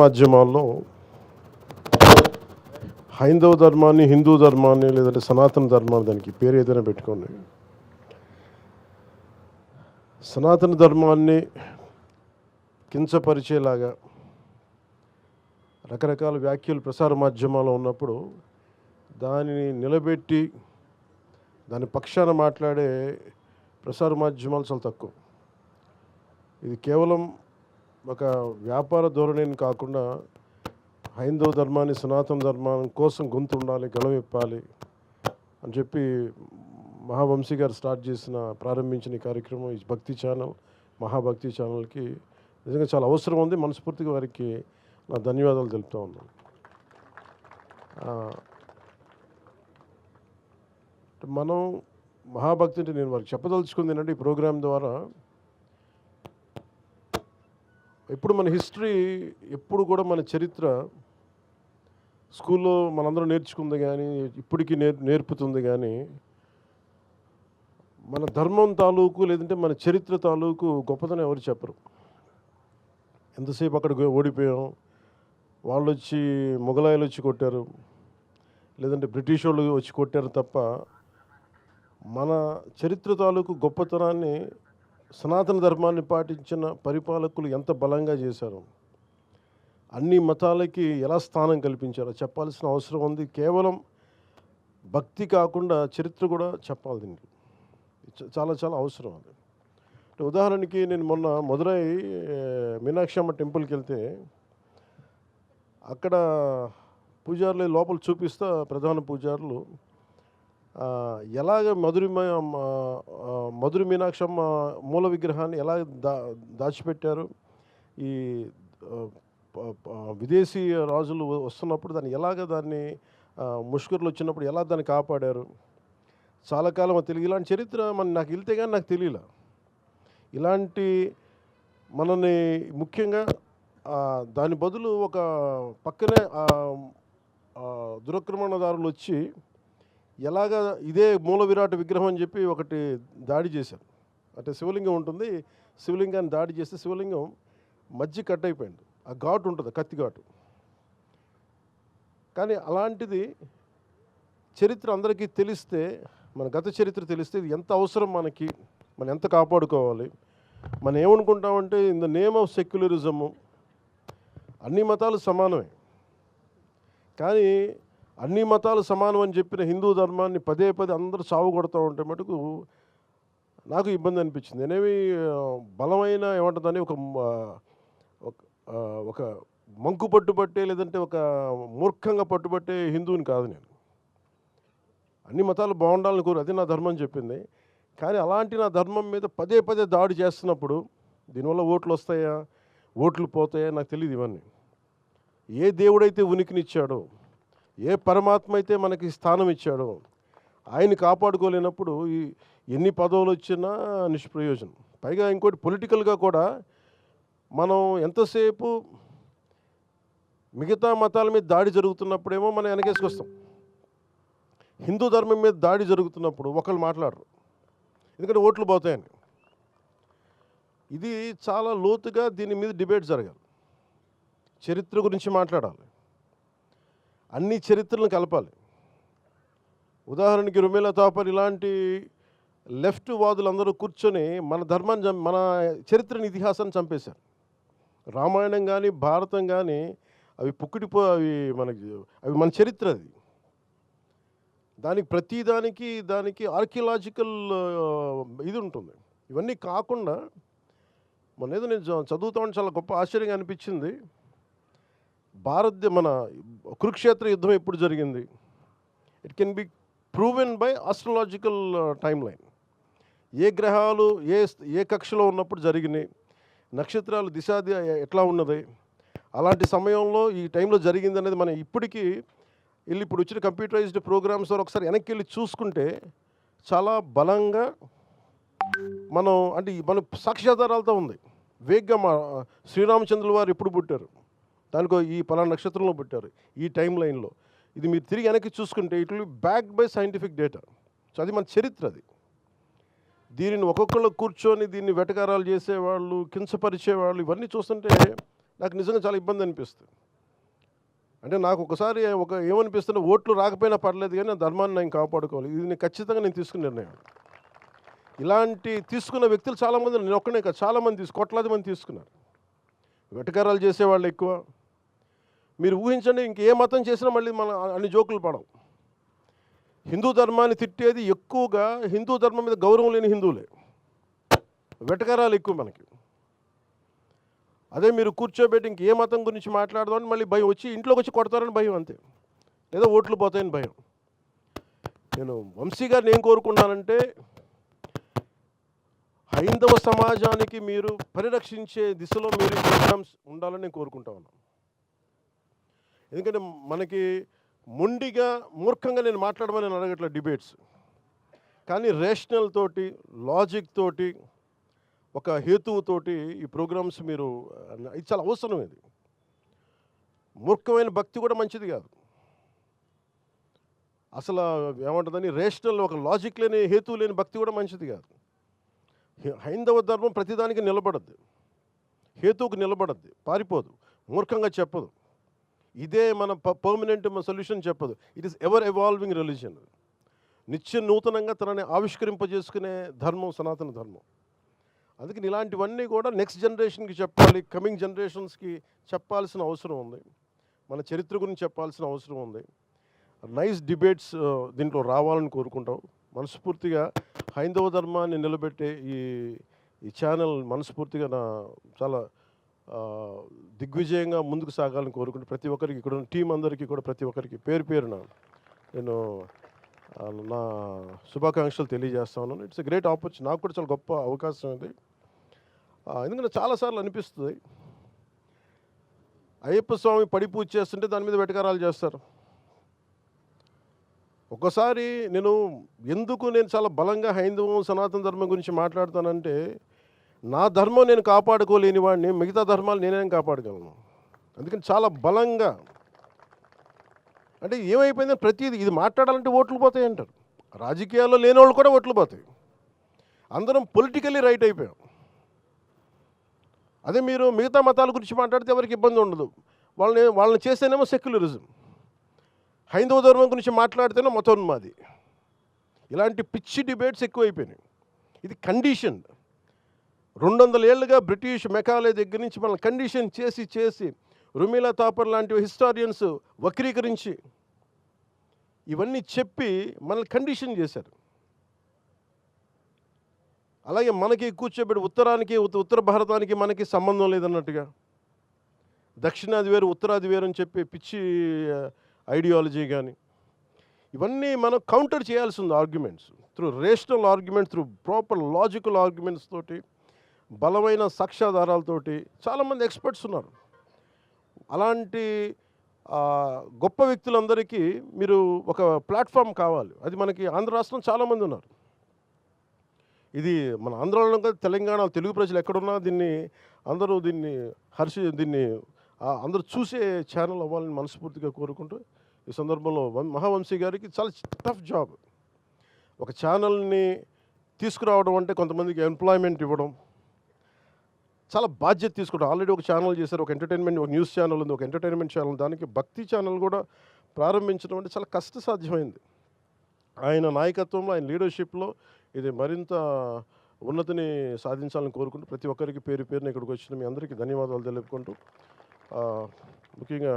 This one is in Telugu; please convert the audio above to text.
మాధ్యమాల్లో హైందవ ధర్మాన్ని, హిందూ ధర్మాన్ని, లేదంటే సనాతన ధర్మాన్ని, దానికి పేరు ఏదైనా పెట్టుకోండి, సనాతన ధర్మాన్ని కించపరిచేలాగా రకరకాల వ్యాఖ్యలు ప్రసార మాధ్యమాల్లో ఉన్నప్పుడు దానిని నిలబెట్టి దాని పక్షాన మాట్లాడే ప్రసార మాధ్యమాలు చాలా తక్కువ. ఇది కేవలం ఒక వ్యాపార ధోరణిని కాకుండా హైందవ ధర్మాన్ని, సనాతన ధర్మం కోసం గొంతు ఉండాలి, గళమిప్పాలి అని చెప్పి మహావంశీ గారు ప్రారంభించిన ఈ కార్యక్రమం, ఈ భక్తి ఛానల్, మహాభక్తి ఛానల్కి నిజంగా చాలా అవసరం ఉంది. మనస్ఫూర్తిగా వారికి నా ధన్యవాదాలు తెలుపుతూ ఉన్నాను. మనం మహాభక్తి అంటే నేను వారికి చెప్పదలుచుకుంది ఏంటంటే, ఈ ప్రోగ్రాం ద్వారా ఎప్పుడు మన హిస్టరీ, ఎప్పుడు కూడా మన చరిత్ర స్కూల్లో మనందరం నేర్చుకుంది కానీ, ఇప్పటికీ నేర్పుతుంది కానీ, మన ధర్మం తాలూకు లేదంటే మన చరిత్ర తాలూకు గొప్పతనం ఎవరు చెప్పరు. ఎంతసేపు అక్కడ ఓడిపోయాం, వాళ్ళు వచ్చి మొఘలాయులు వచ్చి కొట్టారు, లేదంటే బ్రిటిష్ వాళ్ళు వచ్చి కొట్టారు తప్ప మన చరిత్ర తాలూకు గొప్పతనాన్ని, సనాతన ధర్మాన్ని పాటించిన పరిపాలకులు ఎంత బలంగా చేశారు, అన్ని మతాలకి ఎలా స్థానం కల్పించారో చెప్పాల్సిన అవసరం ఉంది. కేవలం భక్తి కాకుండా చరిత్ర కూడా చెప్పాలి. దీనికి చాలా చాలా అవసరం అది. ఉదాహరణకి నేను మొన్న మదురై మీనాక్షి అమ్మ టెంపుల్కి వెళ్తే అక్కడ పూజారులు లోపల చూపిస్తా, ప్రధాన పూజారులు ఎలాగ మధుర మీనాక్షమ్మ మూల విగ్రహాన్ని ఎలా దాచిపెట్టారు, ఈ విదేశీ రాజులు వస్తున్నప్పుడు దాన్ని ముష్కరులు వచ్చినప్పుడు ఎలా దాన్ని కాపాడారు, చాలా కాలం తెలియదు. ఇలాంటి చరిత్ర నాకు వెళ్తే కానీ నాకు తెలియలే. ఇలాంటి మనని ముఖ్యంగా దాని బదులు ఒక పక్కనే దురాక్రమణదారులు వచ్చి ఎలాగ ఇదే మూల విరాట్ విగ్రహం అని చెప్పి ఒకటి దాడి చేశారు. అంటే శివలింగం ఉంటుంది, శివలింగాన్ని దాడి చేస్తే శివలింగం మధ్య కట్ అయిపోయింది. ఆ ఘాటు ఉంటుంది, కత్తి ఘాటు. కానీ అలాంటిది చరిత్ర అందరికీ తెలిస్తే, మన గత చరిత్ర తెలిస్తే ఇది ఎంత అవసరం మనకి, మనం ఎంత కాపాడుకోవాలి. మనం ఏమనుకుంటామంటే, in the name of secularism అన్ని మతాలు సమానమే, కానీ అన్ని మతాలు సమానం అని చెప్పిన హిందూ ధర్మాన్ని పదే అందరూ సాగు కొడుతూ ఉంటే మటుకు నాకు ఇబ్బంది అనిపించింది. నేనేమి బలమైన ఏమంటుందని ఒక మంకు పట్టుబట్టే, లేదంటే ఒక మూర్ఖంగా పట్టుబట్టే హిందువుని కాదు నేను. అన్ని మతాలు బాగుండాలని కోరు, అది నా ధర్మం చెప్పింది. కానీ అలాంటి నా ధర్మం మీద పదే దాడి చేస్తున్నప్పుడు దీనివల్ల ఓట్లు వస్తాయా, ఓట్లు పోతాయా నాకు తెలియదు. ఇవన్నీ ఏ దేవుడైతే ఉనికినిచ్చాడో, ఏ పరమాత్మ అయితే మనకి స్థానం ఇచ్చాడో, ఆయన కాపాడుకోలేనప్పుడు ఎన్ని పదవులు వచ్చినా నిష్ప్రయోజనం. పైగా ఇంకోటి, పొలిటికల్గా కూడా మనం ఎంతసేపు మిగతా మతాల మీద దాడి జరుగుతున్నప్పుడేమో మనం వెనకేసుకొస్తాం, హిందూ ధర్మం మీద దాడి జరుగుతున్నప్పుడు ఒకళ్ళు మాట్లాడరు, ఎందుకంటే ఓట్లు పోతాయని. ఇది చాలా లోతుగా దీని మీద డిబేట్ జరగాలి, చరిత్ర గురించి మాట్లాడాలి, అన్ని చరిత్రలను కలపాలి. ఉదాహరణకి రుమేలా తాపర్ ఇలాంటి లెఫ్ట్ వాదులందరూ కూర్చొని మన ధర్మాన్ని, మన చరిత్రని, ఇతిహాసాన్ని చంపేశారు. రామాయణం కానీ, భారతం కానీ అవి అవి మన చరిత్ర. అది దానికి ఆర్కియలాజికల్ ఇది ఉంటుంది. ఇవన్నీ కాకుండా నేను చదువుతామని చాలా గొప్ప ఆశ్చర్యంగా అనిపించింది. మన కురుక్షేత్ర యుద్ధం ఎప్పుడు జరిగింది? It can be proven by astrological timeline. ఏ గ్రహాలు ఏ కక్షలో ఉన్నప్పుడు జరిగినాయి, నక్షత్రాలు దిశ ఎట్లా ఉన్నది, అలాంటి సమయంలో ఈ టైంలో జరిగింది అనేది మనం ఇప్పటికీ ఇప్పుడు వచ్చిన కంప్యూటరైజ్డ్ ప్రోగ్రామ్స్ ద్వారా ఒకసారి వెనక్కి వెళ్ళి చూసుకుంటే చాలా బలంగా మన సాక్ష్యాధారాలతో ఉంది. వేగ్గా శ్రీరామచంద్రుల వారు ఎప్పుడు పుట్టారు, దానికో ఈ పలానా నక్షత్రంలో పుట్టారు, ఈ టైం లైన్లో, ఇది మీరు తిరిగి వెనక్కి చూసుకుంటే it will be backed by scientific data. So అది మన చరిత్ర. అది దీనిని ఒక్కొక్కళ్ళు కూర్చొని దీన్ని వెటకారాలు చేసేవాళ్ళు, కించపరిచేవాళ్ళు, ఇవన్నీ చూస్తుంటే నాకు నిజంగా చాలా ఇబ్బంది అనిపిస్తుంది. అంటే నాకు ఒకసారి ఏమనిపిస్తుంటే ఓట్లు రాకపోయినా పర్లేదు కానీ నా ధర్మాన్ని నేను కాపాడుకోవాలి. ఇది నేను ఖచ్చితంగా తీసుకున్న నిర్ణయం. ఇలాంటి తీసుకున్న వ్యక్తులు చాలామంది, నేను ఒక్కనే కాదు, చాలామంది కోట్లాది మంది తీసుకున్నారు. వెటకారాలు చేసేవాళ్ళు ఎక్కువ. మీరు ఊహించండి, ఇంకే మతం చేసినా మళ్ళీ మన అన్ని జోకులు పడవు. హిందూ ధర్మాన్ని తిట్టేది ఎక్కువగా హిందూ ధర్మం మీద గౌరవం లేని హిందువులే. వెటకారాలు ఎక్కువ మనకి. అదే మీరు కూర్చోబెట్టి ఇంకే మతం గురించి మాట్లాడదామని మళ్ళీ భయం, వచ్చి ఇంట్లోకి వచ్చి కొడతారని భయం అంతే, లేదా ఓట్లు పోతాయని భయం. నేను వంశీ గారిని ఏం కోరుకున్నానంటే, హైందవ సమాజానికి మీరు పరిరక్షించే దిశలో మీరు ప్రోగ్రామ్స్ ఉండాలని నేను కోరుకుంటా ఉన్నాను. ఎందుకంటే మనకి మొండిగా మూర్ఖంగా నేను మాట్లాడమని నేను అడగట్లేదు డిబేట్స్, కానీ రేషనల్ తోటి, లాజిక్ తోటి, ఒక హేతువుతోటి ఈ ప్రోగ్రామ్స్ మీరు, ఇది చాలా అవసరం. ఇది మూర్ఖమైన భక్తి కూడా మంచిది కాదు. అసలు ఏమంటుందని రేషనల్, ఒక లాజిక్ లేని, హేతువు లేని భక్తి కూడా మంచిది కాదు. హైందవ ధర్మం ప్రతిదానికి నిలబడద్దు, హేతువుకు నిలబడద్దు, పారిపోదు, మూర్ఖంగా చెప్పదు, ఇదే మన పర్మనెంట్ సొల్యూషన్ చెప్పదు. It is ever evolving religion. నిత్య నూతనంగా తనని ఆవిష్కరింపజేసుకునే ధర్మం సనాతన ధర్మం. అందుకని ఇలాంటివన్నీ కూడా నెక్స్ట్ జనరేషన్కి చెప్పాలి, కమింగ్ జనరేషన్స్కి చెప్పాల్సిన అవసరం ఉంది. మన చరిత్ర గురించి చెప్పాల్సిన అవసరం ఉంది. నైస్ డిబేట్స్ దీంట్లో రావాలని కోరుకుంటాం. మనస్ఫూర్తిగా హైందవ ధర్మాన్ని నిలబెట్టే ఈ ఛానల్ మనస్ఫూర్తిగా చాలా దిగ్విజయంగా ముందుకు సాగాలని కోరుకుంటూ, ప్రతి ఒక్కరికి, ఇక్కడ ఉన్న టీం అందరికీ కూడా, ప్రతి ఒక్కరికి పేరు పేరున నేను నా శుభాకాంక్షలు తెలియజేస్తా ఉన్నాను. It's a great opportunity. నాకు కూడా చాలా గొప్ప అవకాశం ఇది. ఎందుకంటే చాలాసార్లు అనిపిస్తుంది, అయ్యప్ప స్వామి పడి పూజ చేస్తుంటే దాని మీద వెటకారాలు చేస్తారు. ఒకసారి నేను చాలా బలంగా హైందవం సనాతన ధర్మం గురించి మాట్లాడతానంటే, నా ధర్మం నేను కాపాడుకోలేని వాడిని మిగతా ధర్మాలు నేనేం కాపాడగలను. అందుకని చాలా బలంగా, అంటే ఏమైపోయిందని ప్రతిదీ ఇది మాట్లాడాలంటే ఓట్లు పోతాయి అంటారు. రాజకీయాల్లో లేని వాళ్ళు కూడా ఓట్లు పోతాయి. అందరం పొలిటికల్లీ రైట్ అయిపోయాం. అదే మీరు మిగతా మతాల గురించి మాట్లాడితే ఎవరికి ఇబ్బంది ఉండదు. వాళ్ళని చేస్తేనేమో సెక్యులరిజం, హైందవ ధర్మం గురించి మాట్లాడితేనే మతోన్మాది. ఇలాంటి పిచ్చి డిబేట్స్ ఎక్కువైపోయినాయి. ఇది కండిషన్. 200 ఏళ్ళుగా బ్రిటిష్ మెకాలే దగ్గర నుంచి మనల్ని కండిషన్ చేసి రుమీలా తాపర్ లాంటి హిస్టారియన్స్ వక్రీకరించి ఇవన్నీ చెప్పి మనల్ని కండిషన్ చేశారు. అలాగే మనకి కూర్చోబెట్టి ఉత్తరానికి, ఉత్తర భారతానికి మనకి సంబంధం లేదన్నట్టుగా, దక్షిణాది వేరు ఉత్తరాది వేరు అని చెప్పి పిచ్చి ఐడియాలజీ కానీ, ఇవన్నీ మనం కౌంటర్ చేయాల్సి ఉంది. Arguments through rational argument, through proper logical arguments తోటి, బలమైన సాక్ష్యాధారాలతోటి. చాలామంది ఎక్స్పర్ట్స్ ఉన్నారు. అలాంటి గొప్ప వ్యక్తులందరికీ మీరు ఒక ప్లాట్ఫామ్ కావాలి. అది మనకి ఆంధ్ర రాష్ట్రం చాలామంది ఉన్నారు. ఇది మన ఆంధ్రాలో కాదు, తెలంగాణ తెలుగు ప్రజలు ఎక్కడున్నా అందరూ దీన్ని అందరూ చూసే ఛానల్ అవ్వాలని మనస్ఫూర్తిగా కోరుకుంటూ, ఈ సందర్భంలో మహావంశీ గారికి చాలా టఫ్ జాబ్. ఒక ఛానల్ని తీసుకురావడం అంటే కొంతమందికి ఎంప్లాయ్మెంట్ ఇవ్వడం, చాలా బాధ్యత తీసుకుంటాం. ఆల్రెడీ ఒక ఛానల్ చేశారు, ఒక ఎంటర్టైన్మెంట్, ఒక న్యూస్ ఛానల్ ఉంది, ఒక ఎంటర్టైన్మెంట్ ఛానల్, దానికి భక్తి ఛానల్ కూడా ప్రారంభించడం అంటే చాలా కష్టసాధ్యమైంది. ఆయన నాయకత్వంలో, ఆయన లీడర్షిప్లో ఇది మరింత ఉన్నతిని సాధించాలని కోరుకుంటూ, ప్రతి ఒక్కరికి పేరు పేరున ఇక్కడికి వచ్చిన మీ అందరికీ ధన్యవాదాలు తెలుపుకుంటూ, ముఖ్యంగా